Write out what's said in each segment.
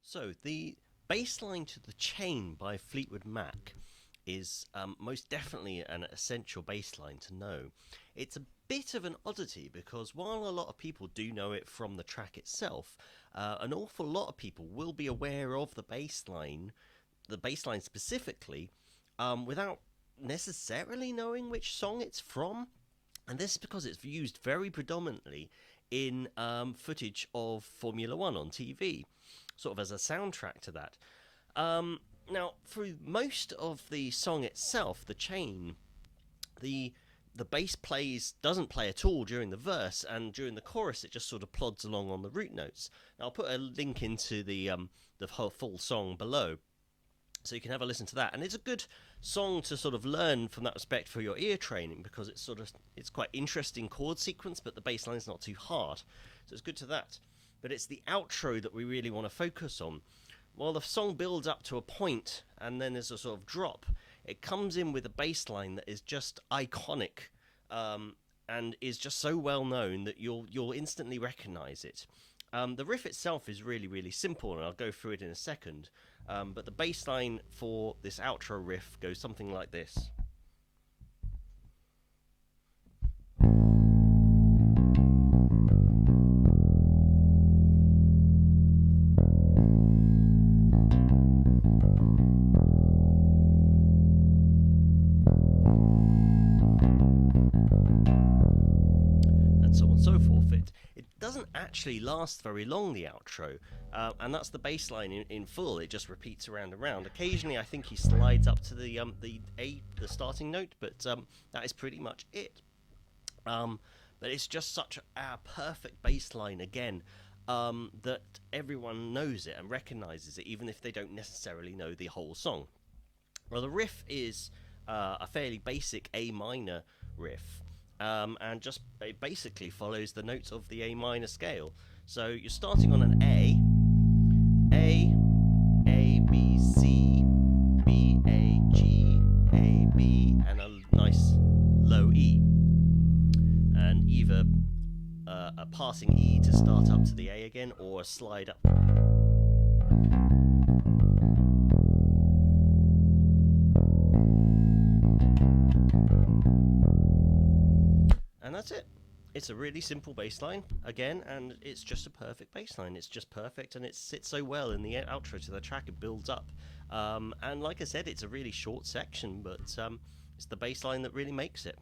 So the bassline to the Chain by Fleetwood Mac is most definitely an essential bassline to know. It's a bit of an oddity because while a lot of people do know it from the track itself, an awful lot of people will be aware of the bassline specifically, without necessarily knowing which song it's from. And this is because it's used very predominantly in footage of Formula One on TV, sort of as a soundtrack to that. Now, through most of the song itself, the chain, the the bass doesn't play at all during the verse, and during the chorus it just sort of plods along on the root notes. Now, I'll put a link into the whole full song below, so you can have a listen to that. And it's a good song to sort of learn from that respect for your ear training, because it's quite interesting chord sequence, but the bass line's not too hard, so it's good to that. But it's the outro that we really want to focus on. While the song builds up to a point and then there's a sort of drop, it comes in with a bass line that is just iconic, and is just so well known that you'll instantly recognize it. The riff itself is really, really simple, and I'll go through it in a second. But the bass line for this outro riff goes something like this. And so on and so forth. It doesn't actually last very long, the outro, and that's the bass line in full. It just repeats around and around. Occasionally, I think he slides up to the starting note, but that is pretty much it. But it's just such a perfect bass line again, that everyone knows it and recognizes it, even if they don't necessarily know the whole song. Well, the riff is a fairly basic A minor riff, and it basically follows the notes of the A minor scale. So you're starting on an A, B, C, B, A, G, A, B, and a nice low E. And either a passing E to start up to the A again, or a slide up. And that's it. It's a really simple bass line, again, and it's just a perfect bass line. It's just perfect, and it sits so well in the outro to the track. It builds up. And like I said, it's a really short section, but it's the bass line that really makes it.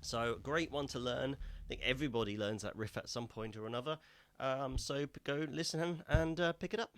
So, great one to learn. I think everybody learns that riff at some point or another. So go listen and pick it up.